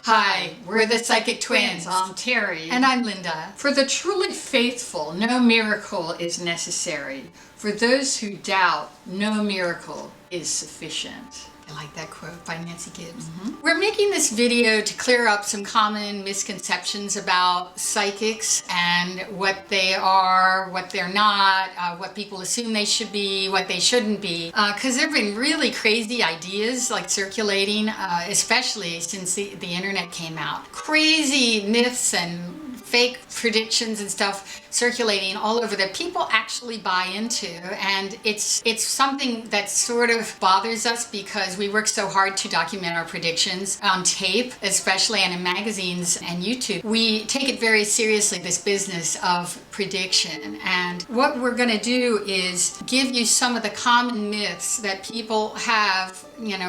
Hi, we're the Psychic Twins. I'm Terry. And I'm Linda. For the truly faithful, no miracle is necessary. For those who doubt, no miracle is sufficient. I like that quote by Nancy Gibbs. We're making this video to clear up some common misconceptions about psychics and what they are, what they're not, what people assume they should be, what they shouldn't be. Because there have been really crazy ideas like circulating, especially since the internet came out. Crazy myths and fake predictions and stuff circulating all over that people actually buy into, and it's something that sort of bothers us because we work so hard to document our predictions on tape, especially, and in magazines and YouTube. We take it very seriously, this business of prediction, and what we're going to do is give you some of the common myths that people have,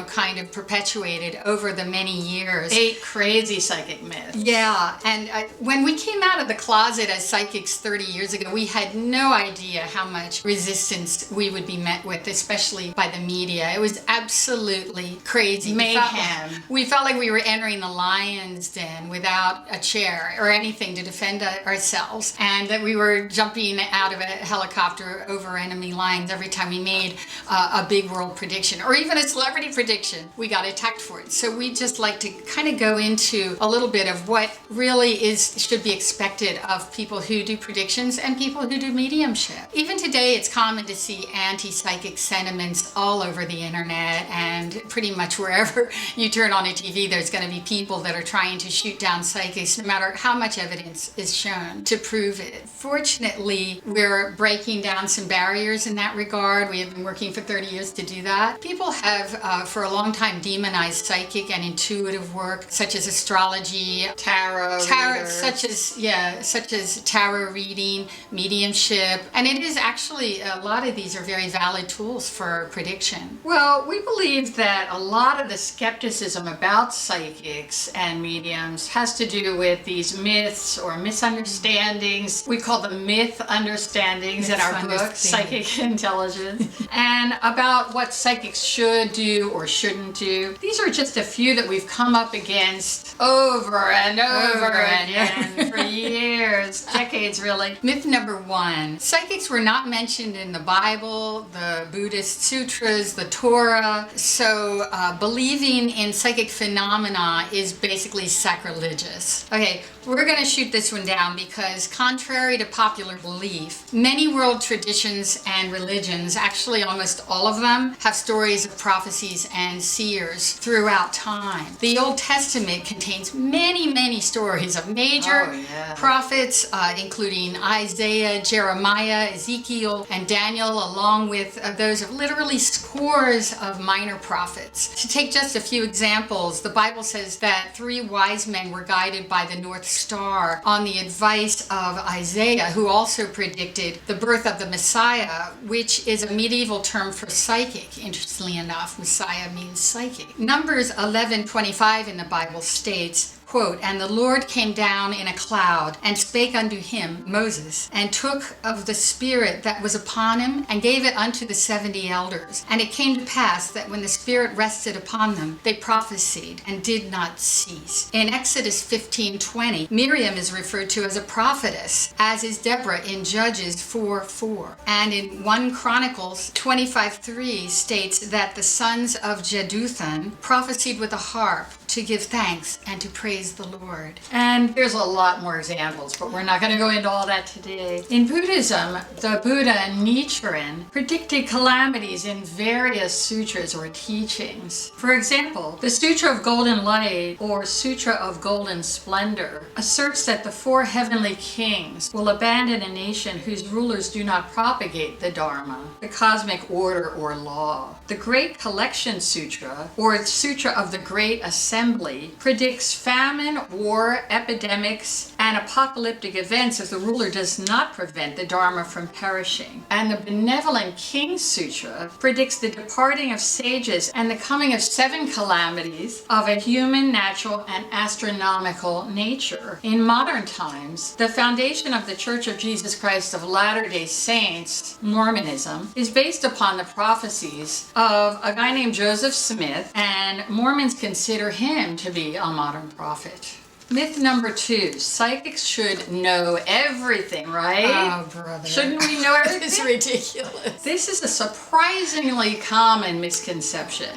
kind of perpetuated over the many years. 8 crazy psychic myths. Yeah, and when we came out of the closet as psychics 30 years ago, we had no idea how much resistance we would be met with, especially by the media. It was absolutely crazy. Mayhem. We felt like we were entering the lion's den without a chair or anything to defend ourselves, and that we were jumping out of a helicopter over enemy lines every time we made a big world prediction, or even a celebrity prediction. We got attacked for it. So we just like to kind of go into a little bit of what really should be expected of people who do predictions and people who do mediumship. Even today, it's common to see anti-psychic sentiments all over the internet, and pretty much wherever you turn on a TV, there's going to be people that are trying to shoot down psychics, no matter how much evidence is shown to prove it. Fortunately, we're breaking down some barriers in that regard. We have been working for 30 years to do that. People have, for a long time, demonized psychic and intuitive work, such as astrology, tarot, such as tarot reading, mediumship, and it is actually, a lot of these are very valid tools for prediction. Well, we believe that a lot of the skepticism about psychics and mediums has to do with these myths or misunderstandings. We call them myth understandings in our book, Psychic Intelligence, and about what psychics should do or shouldn't do. These are just a few that we've come up against over and over again for years, decades really. Myth number 1. Psychics were not mentioned in the Bible, the Buddhist sutras, the Torah, so believing in psychic phenomena is basically sacrilegious. Okay, we're going to shoot this one down because, contrary to popular belief, many world traditions and religions, actually almost all of them, have stories of prophecies and seers throughout time. The Old Testament contains many, many stories of major prophets, including Isaiah, Jeremiah, Ezekiel, and Daniel, along with those of literally scores of minor prophets. To take just a few examples, the Bible says that 3 wise men were guided by the North Star on the advice of Isaiah, who also predicted the birth of the Messiah, which is a medieval term for psychic. Interestingly enough, Messiah means psychic. Numbers 11:25 in the Bible states, quote, "And the Lord came down in a cloud and spake unto him, Moses, and took of the Spirit that was upon him and gave it unto the 70 elders. And it came to pass that when the Spirit rested upon them, they prophesied and did not cease." In Exodus 15:20, Miriam is referred to as a prophetess, as is Deborah in Judges 4:4. And in 1 Chronicles 25:3 states that the sons of Jeduthun prophesied with a harp to give thanks and to praise the Lord. And there's a lot more examples, but we're not going to go into all that today. In Buddhism, the Buddha Nichiren predicted calamities in various sutras or teachings. For example, the Sutra of Golden Light, or Sutra of Golden Splendor, asserts that the 4 heavenly kings will abandon a nation whose rulers do not propagate the Dharma, the cosmic order or law. The Great Collection Sutra, or Sutra of the Great Assembly, predicts famine, war, epidemics, and apocalyptic events if the ruler does not prevent the Dharma from perishing. And the Benevolent King Sutra predicts the departing of sages and the coming of 7 calamities of a human, natural, and astronomical nature. In modern times, the foundation of the Church of Jesus Christ of Latter-day Saints, Mormonism, is based upon the prophecies of a guy named Joseph Smith, and Mormons consider him to be a modern prophet. Myth number 2, psychics should know everything, right? Oh, brother. Shouldn't we know everything? It's ridiculous. This is a surprisingly common misconception.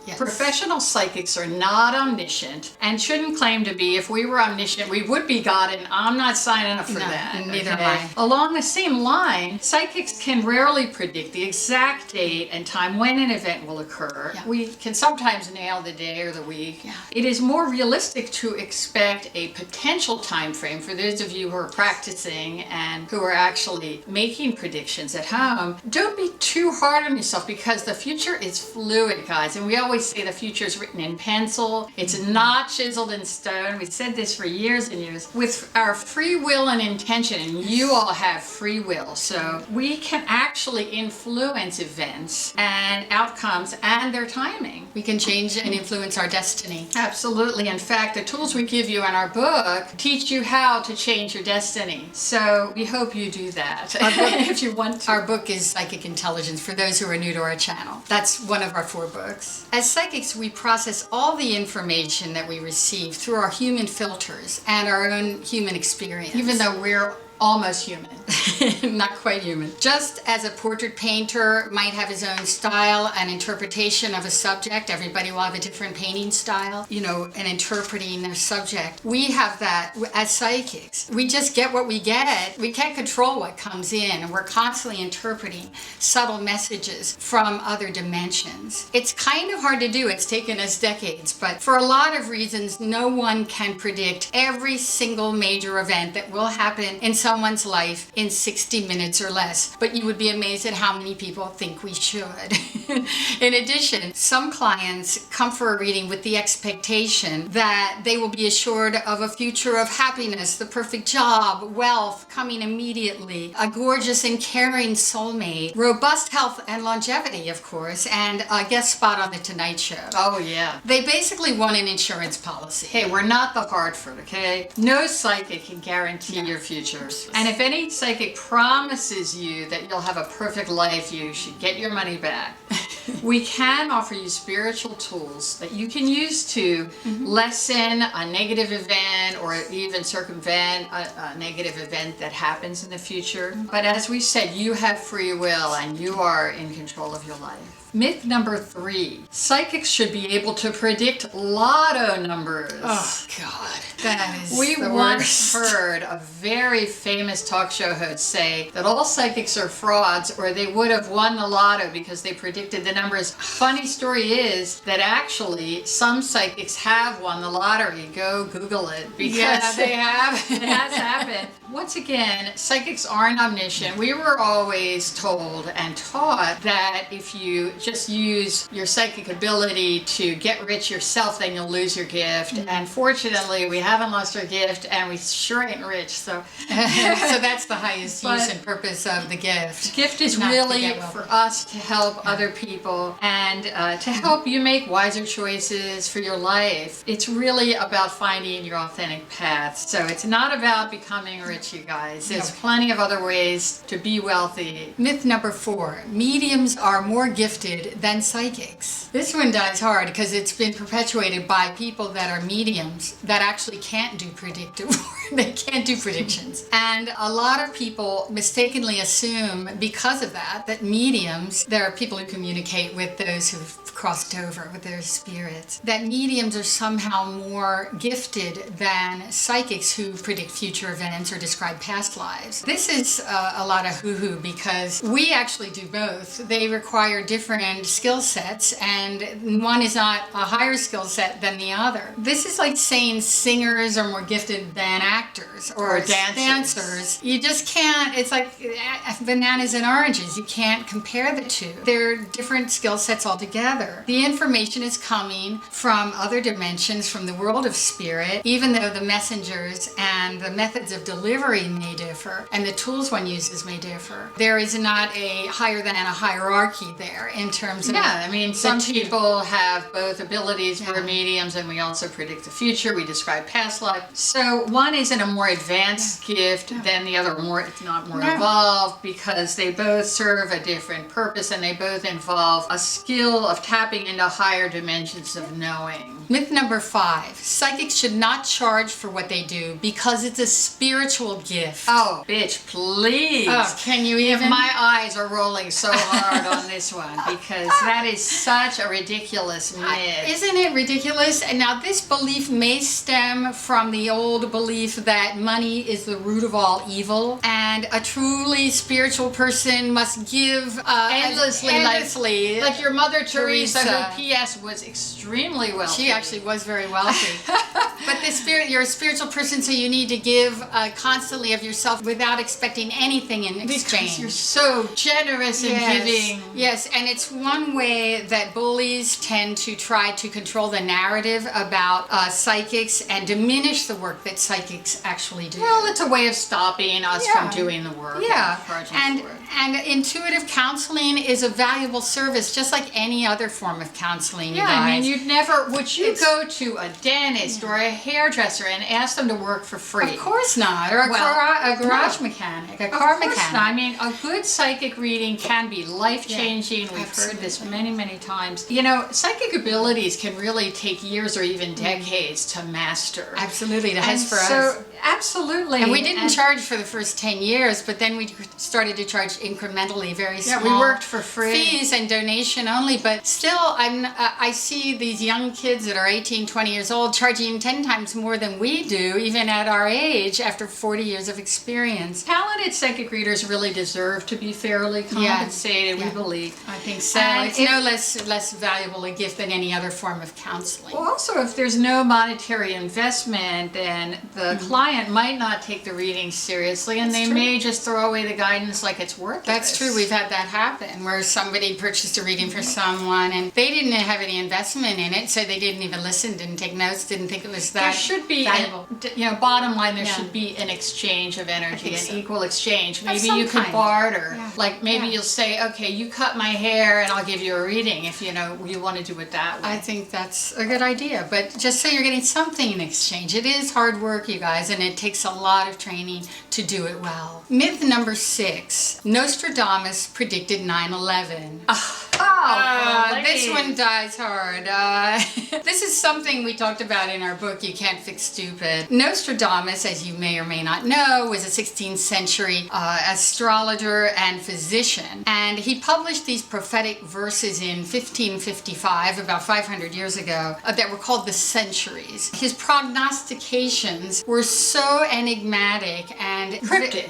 Yes. Professional psychics are not omniscient and shouldn't claim to be. If we were omniscient, we would be God, and I'm not signing up for that. Neither am I. Along the same line, psychics can rarely predict the exact date and time when an event will occur. Yeah. We can sometimes nail the day or the week. Yeah. It is more realistic to expect a potential time frame for those of you who are practicing and who are actually making predictions at home. Don't be too hard on yourself, because the future is fluid, guys, and we always say the future is written in pencil. It's not chiseled in stone. We said this for years and years. With our free will and intention, and you all have free will, so we can actually influence events and outcomes and their timing. We can change and influence our destiny. Absolutely. In fact, the tools we give you in our book teach you how to change your destiny. So we hope you do that if you want to. Our book is Psychic Intelligence for those who are new to our channel. That's one of our 4 books. As psychics, we process all the information that we receive through our human filters and our own human experience. Even though we're almost human. Not quite human. Just as a portrait painter might have his own style and interpretation of a subject, everybody will have a different painting style, and interpreting their subject. We have that as psychics. We just get what we get. We can't control what comes in, and we're constantly interpreting subtle messages from other dimensions. It's kind of hard to do. It's taken us decades, but for a lot of reasons, no one can predict every single major event that will happen in someone's life in 60 minutes or less, but you would be amazed at how many people think we should. In addition, some clients come for a reading with the expectation that they will be assured of a future of happiness, the perfect job, wealth coming immediately, a gorgeous and caring soulmate, robust health and longevity, of course, and a guest spot on The Tonight Show. Oh, yeah. They basically want an insurance policy. Hey, we're not the Hartford, okay? No psychic can guarantee your future. And if any psychic promises you that you'll have a perfect life, you should get your money back. We can offer you spiritual tools that you can use to lessen a negative event or even circumvent a negative event that happens in the future. But as we said, you have free will and you are in control of your life. Myth number 3, psychics should be able to predict lotto numbers. Oh, God. That is We the once worst. heard a very famous talk show host say that all psychics are frauds, or they would have won the lotto because they predicted the numbers. Funny story is that actually some psychics have won the lottery. Go Google it, because Yeah, they have. it has happened. Once again, psychics aren't omniscient. We were always told and taught that if you just use your psychic ability to get rich yourself, then you'll lose your gift. And fortunately, we haven't lost our gift, and we sure ain't rich. So So that's the highest But- use and purpose of the gift. gift is Not to really get wealthy. for us to help other people and to help you make wiser choices for your life. It's really about finding your authentic path. So it's not about becoming rich, you guys. There's No. plenty of other ways to be wealthy. Myth number 4, mediums are more gifted than psychics. This one dies hard because it's been perpetuated by people that are mediums that actually can't do they can't do predictions. And a lot of people mistakenly assume because of that mediums, there are people who communicate with those who've crossed over with their spirits, that mediums are somehow more gifted than psychics who predict future events or describe past lives. This is a lot of hoo-hoo because we actually do both. They require different skill sets and and one is not a higher skill set than the other. This is like saying singers are more gifted than actors or dancers. You just can't, it's like bananas and oranges. You can't compare the two. They're different skill sets altogether. The information is coming from other dimensions, from the world of spirit, even though the messengers and the methods of delivery may differ and the tools one uses may differ. There is not a higher than and a hierarchy there in terms of... Yeah, I mean, some people have both abilities. We're mediums and we also predict the future. We describe past life. So one isn't a more advanced gift than the other, more, if not more involved, because they both serve a different purpose and they both involve a skill of tapping into higher dimensions of knowing. Myth number 5, psychics should not charge for what they do because it's a spiritual gift. Oh, bitch, please. Oh, can you even? My eyes are rolling so hard on this one because that is such a ridiculous myth. Isn't it ridiculous? And now this belief may stem from the old belief that money is the root of all evil and a truly spiritual person must give endlessly. Like your Mother Teresa, who P.S. was extremely wealthy. She actually was very wealthy. But you're a spiritual person, so you need to give constantly of yourself without expecting anything in exchange. Because you're so generous in giving. Yes, and it's one way that bullies tend to try to control the narrative about psychics and diminish the work that psychics actually do. Well, it's a way of stopping us from doing the work. Yeah, and intuitive counseling is a valuable service, just like any other form of counseling. Yeah, I mean, would you go to a dentist or a hairdresser and ask them to work for free? Of course not. Or a garage mechanic, a car mechanic. Not. I mean, a good psychic reading can be life-changing. We've heard this many, many times. You know, psychic abilities can really take years or even decades to master. Absolutely, it has for us. Absolutely. And we didn't charge for the first 10 years, but then we started to charge incrementally, very small. Yeah, we worked for free. Fees and donation only, but still, I see these young kids that are 18, 20 years old charging 10 times more than we do, even at our age, after 40 years of experience. Talented psychic readers really deserve to be fairly compensated, we believe. I think so. And it's no less valuable a gift than any other form of counseling. Well, also, if there's no monetary investment, then the client might not take the reading seriously, and they may just throw away the guidance like it's worthless. That's true. We've had that happen, where somebody purchased a reading for someone, and they didn't have any investment in it, so they didn't even listen, didn't take notes, didn't think it was that There should be, valuable. Bottom line, there should be an exchange of energy, an equal exchange. Maybe you could kind. barter. Yeah. Like maybe you'll say, okay, you cut my hair, and I'll give you a reading if you want to do it that way. I think that's a good idea, but just so you're getting something in exchange. It is hard work, you guys, and it takes a lot of training to do it well. Myth number 6, Nostradamus predicted 9/11. This one dies hard. This is something we talked about in our book, You Can't Fix Stupid. Nostradamus, as you may or may not know, was a 16th century astrologer and physician. And he published these prophetic verses in 1555, about 500 years ago, that were called the centuries. His prognostications were so enigmatic and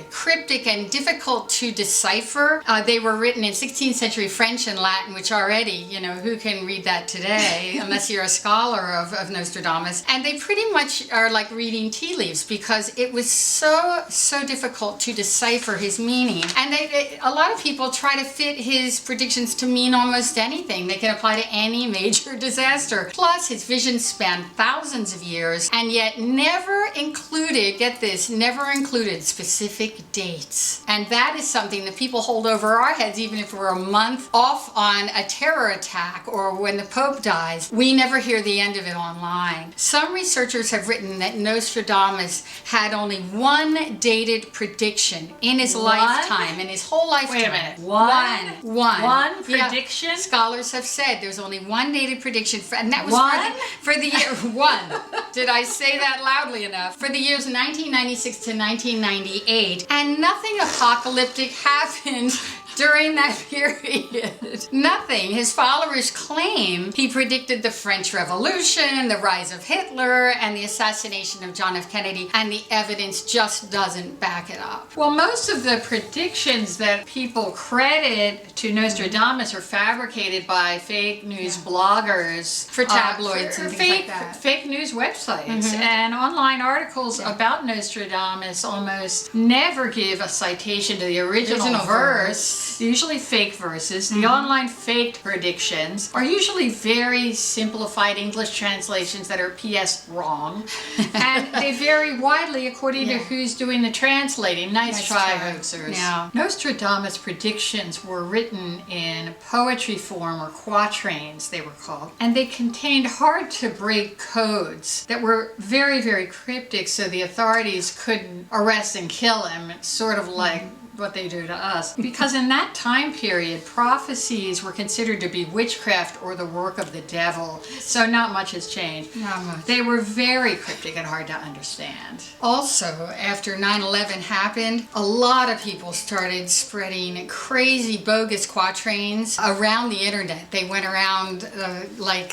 cryptic and difficult to decipher. They were written in 16th century French and Latin, which already, who can read that today unless you're a scholar of Nostradamus. And they pretty much are like reading tea leaves because it was so difficult to decipher his meaning. And a lot of people try to fit his predictions to mean almost anything. They can apply to any major disaster. Plus, his vision spanned thousands of years and yet never included, get this, never included specific dates. And that is something that people hold over our heads, even if we're a month off on a terror attack or when the Pope dies. We never hear the end of it online. Some researchers have written that Nostradamus had only one dated prediction in his lifetime, in his whole lifetime. Wait a minute. One prediction? Yeah. Scholars have said there's only one dated prediction, and that was for the year one. Did I say that loudly enough? For the years 1996 to 1998, and nothing apocalyptic happened during that period? Nothing. His followers claim he predicted the French Revolution, the rise of Hitler, and the assassination of John F. Kennedy, and the evidence just doesn't back it up. Well, most of the predictions that people credit to Nostradamus are fabricated by fake news bloggers. For tabloids and things like that. Fake news websites and online articles about Nostradamus almost never give a citation to the original verse. Usually fake verses. The online faked predictions are usually very simplified English translations that are PS wrong. And they vary widely according to who's doing the translating. Nice try, hoaxers. Yeah. Nostradamus predictions were written in poetry form, or quatrains they were called, and they contained hard to break codes that were very, very cryptic, so the authorities couldn't arrest and kill him, sort of like what they do to us. Because in that time period, prophecies were considered to be witchcraft or the work of the devil. So not much has changed. Not much. They were very cryptic and hard to understand. Also, after 9/11 happened, a lot of people started spreading crazy bogus quatrains around the internet. They went around like,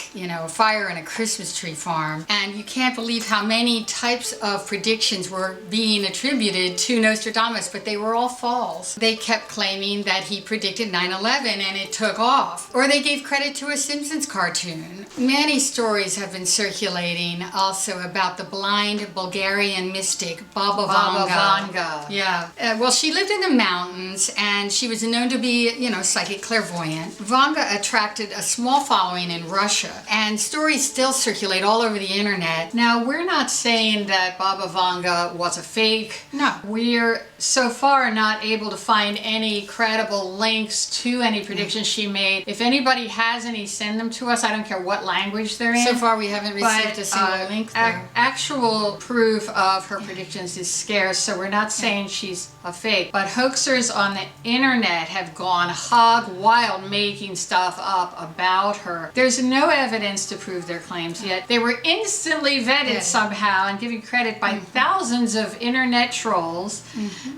fire in a Christmas tree farm. And you can't believe how many types of predictions were being attributed to Nostradamus, but they were all false. They kept claiming that he predicted 9/11 and it took off. Or they gave credit to a Simpsons cartoon. Many stories have been circulating also about the blind Bulgarian mystic Baba Vanga. Yeah. Well, she lived in the mountains and she was known to be, psychic clairvoyant. Vanga attracted a small following in Russia, and stories still circulate all over the internet. Now, we're not saying that Baba Vanga was a fake. No. We're so far not able to find any credible links to any predictions she made. If anybody has any, send them to us. I don't care what language they're in. So far, we haven't received a single link there. Actual proof of her predictions is scarce, so we're not saying she's a fake. But hoaxers on the internet have gone hog wild making stuff up about her. There's no evidence to prove their claims yet. They were instantly vetted somehow and given credit by thousands of internet trolls.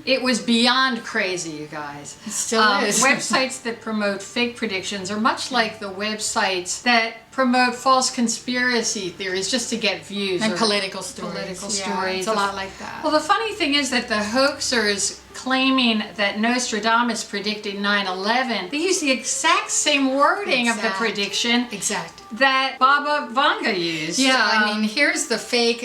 It was beyond crazy, you guys. It still is. Websites that promote fake predictions are much like the websites that promote false conspiracy theories just to get views. And political stories. It's a lot like that. Well, the funny thing is that the hoaxers claiming that Nostradamus predicted 9/11, they use the exact same wording of the prediction that Baba Vanga used. Yeah, here's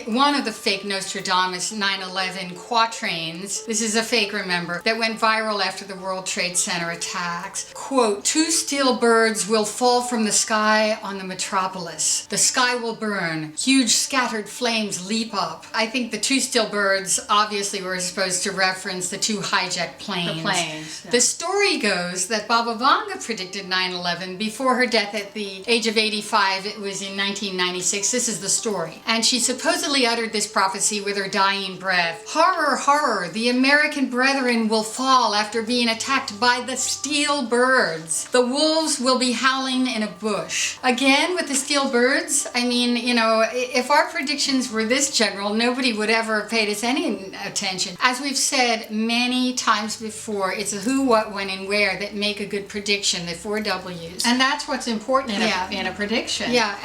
one of the fake Nostradamus 9/11 quatrains. This is a fake, remember, that went viral after the World Trade Center attacks. Quote, 2 steel birds will fall from the sky on the metropolis. The sky will burn. Huge scattered flames leap up. I think the 2 steel birds obviously were supposed to reference the 2 hijacked planes. The planes. The story goes that Baba Vanga predicted 9/11 before her death at the age of 85. It was in 1996. This is the story. And she supposedly uttered this prophecy with her dying breath. Horror, horror, the American brethren will fall after being attacked by the steel birds. The wolves will be howling in a bush. Again, with the steel birds, if our predictions were this general, nobody would ever have paid us any attention. As we've said many times before, it's a who, what, when, and where that make a good prediction, the 4 W's. And that's what's important in a prediction. Yeah,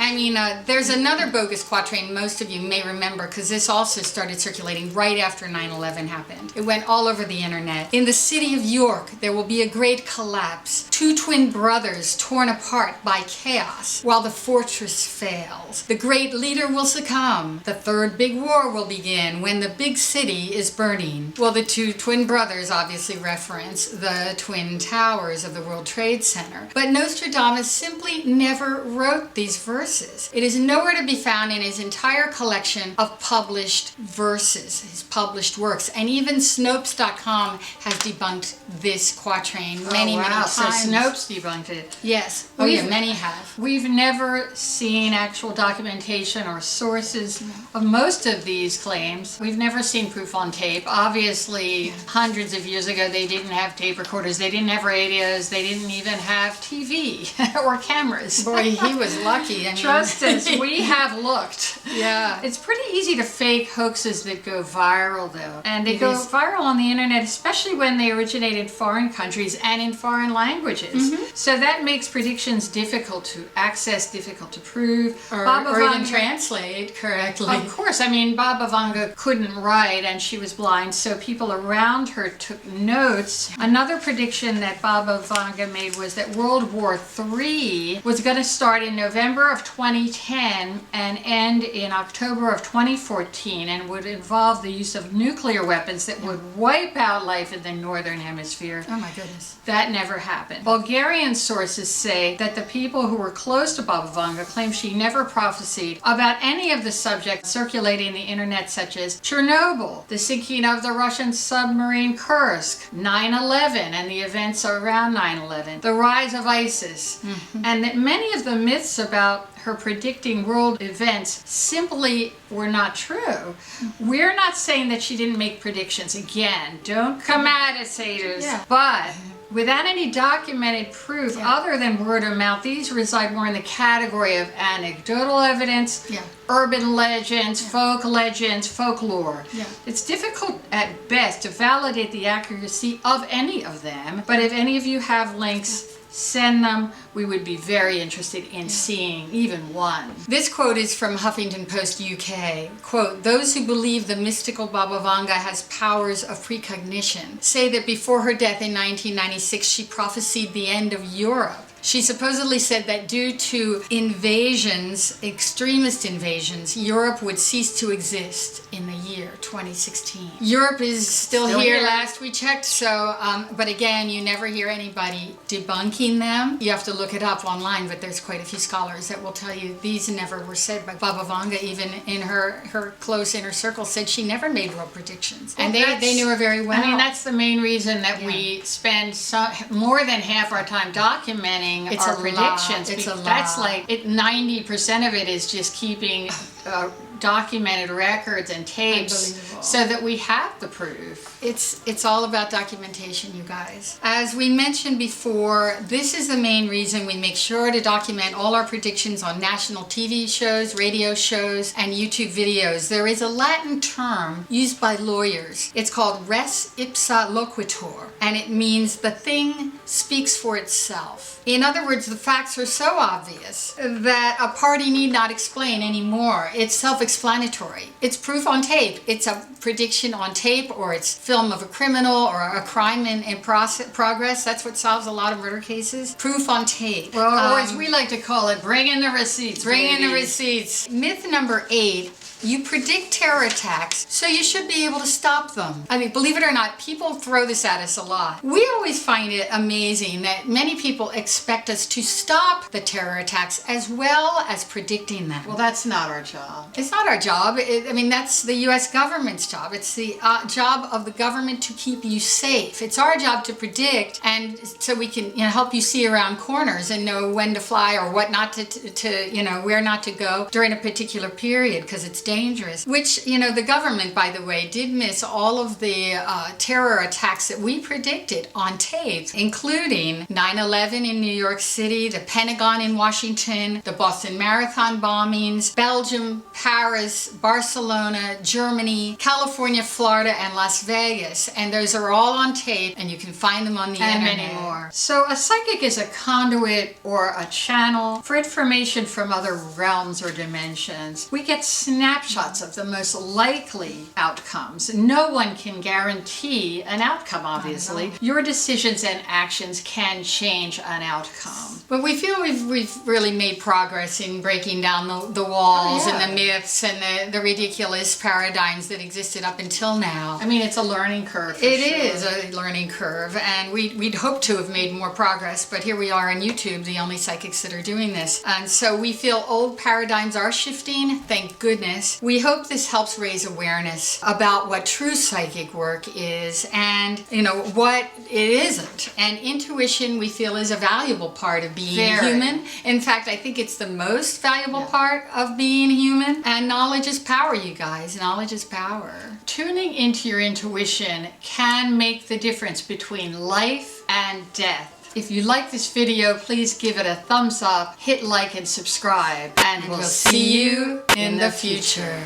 there's another bogus quatrain most of you may remember, because this also started circulating right after 9/11 happened. It went all over the internet. In the city of York, there will be a great collapse. 2 twin brothers torn apart by chaos while the fortress fails. The great leader will succumb. The 3rd big war will begin when the big city is burning. Well, the 2 twin brothers obviously reference the Twin Towers of the World Trade Center. But Nostradamus simply never wrote these verses. It is nowhere to be found in his entire collection of published verses, his published works. And even Snopes.com has debunked this quatrain many times. So Snopes debunked it. Yes. Many have. We've never seen actual documentation or sources of most of these claims. We've never seen proof on tape. Obviously, hundreds of years ago, they didn't have tape recorders, they didn't have radios, they didn't even have TV or cameras. Boy, he was lucky. I mean, Trust us, we have looked. Yeah. It's pretty easy to fake hoaxes that go viral, though. And they It go is. viral on the internet, especially when they originate in foreign countries and in foreign languages. So that makes predictions difficult to access, difficult to prove. Or Baba even Vanga- translate correctly. Of course, I mean, Baba Vanga couldn't write and she was blind, so people around her took notes. Another prediction that Baba Vanga made was that World War III was going to start in November of 2010 and end in October of 2014 and would involve the use of nuclear weapons that would wipe out life in the Northern Hemisphere. Oh my goodness. That never happened. Bulgarian sources say that the people who were close to Baba Vanga claim she never prophesied about any of the subjects circulating the internet, such as Chernobyl, the sinking of the Russian submarine Kursk, 9/11 and the events around 9/11, the rise of ISIS, and that many of the myths about her predicting world events simply were not true. We're not saying that she didn't make predictions. Again, don't come at us, haters. Yeah. But without any documented proof other than word of mouth, these reside more in the category of anecdotal evidence, urban legends, folk legends, folklore. Yeah. It's difficult at best to validate the accuracy of any of them, but if any of you have links, send them. We would be very interested in seeing even one. This quote is from Huffington Post UK. Quote, "Those who believe the mystical Baba Vanga has powers of precognition say that before her death in 1996, she prophesied the end of Europe. She supposedly said that due to invasions, extremist invasions, Europe would cease to exist in the year 2016. Europe is still here, last we checked, so, but again, you never hear anybody debunking them. You have to look it up online, but there's quite a few scholars that will tell you these never were said by Baba Vanga. Even in her close inner circle said she never made real predictions. And they knew her very well. I mean, that's the main reason that we spend more than half our time documenting It's our a lot. predictions. It's a That's lot. like 90% of it is just keeping documented records and tapes Unbelievable. so that we have the proof. It's all about documentation, you guys. As we mentioned before, this is the main reason we make sure to document all our predictions on national TV shows, radio shows, and YouTube videos. There is a Latin term used by lawyers. It's called res ipsa loquitur, and it means the thing speaks for itself. In other words, the facts are so obvious that a party need not explain anymore. It's self-explanatory. It's proof on tape. It's a prediction on tape, or it's film of a criminal or a crime in progress. That's what solves a lot of murder cases. Proof on tape. Or as we like to call it, bring in the receipts. Bring in the baby. receipts. Myth number 8. You predict terror attacks, so you should be able to stop them. I mean, believe it or not, people throw this at us a lot. We always find it amazing that many people expect us to stop the terror attacks as well as predicting them. Well, that's not our job. It's not our job. That's the U.S. government's job. It's the job of the government to keep you safe. It's our job to predict, and so we can help you see around corners and know when to fly or what not to where not to go during a particular period, because it's dangerous. Which, the government, by the way, did miss all of the terror attacks that we predicted on tape, including 9/11 in New York City, the Pentagon in Washington, the Boston Marathon bombings, Belgium, Paris, Barcelona, Germany, California, Florida, and Las Vegas. And those are all on tape, and you can find them on the And internet. many more. So a psychic is a conduit or a channel for information from other realms or dimensions. We get snapshots of the most likely outcomes. No one can guarantee an outcome, obviously. Your decisions and actions can change an outcome. But we feel we've really made progress in breaking down the walls and the myths and the ridiculous paradigms that existed up until now. I mean, it's a learning curve. It is a learning curve, and we'd hoped to have made more progress, but here we are on YouTube, the only psychics that are doing this. And so we feel old paradigms are shifting, thank goodness. awareness. We hope this helps raise awareness about what true psychic work is and, what it isn't. And intuition, we feel, is a valuable part of being human. In fact, I think it's the most valuable part of being human. And knowledge is power, you guys. Knowledge is power. Tuning into your intuition can make the difference between life and death. If you like this video, please give it a thumbs up, hit like and subscribe, and we'll see you in the future.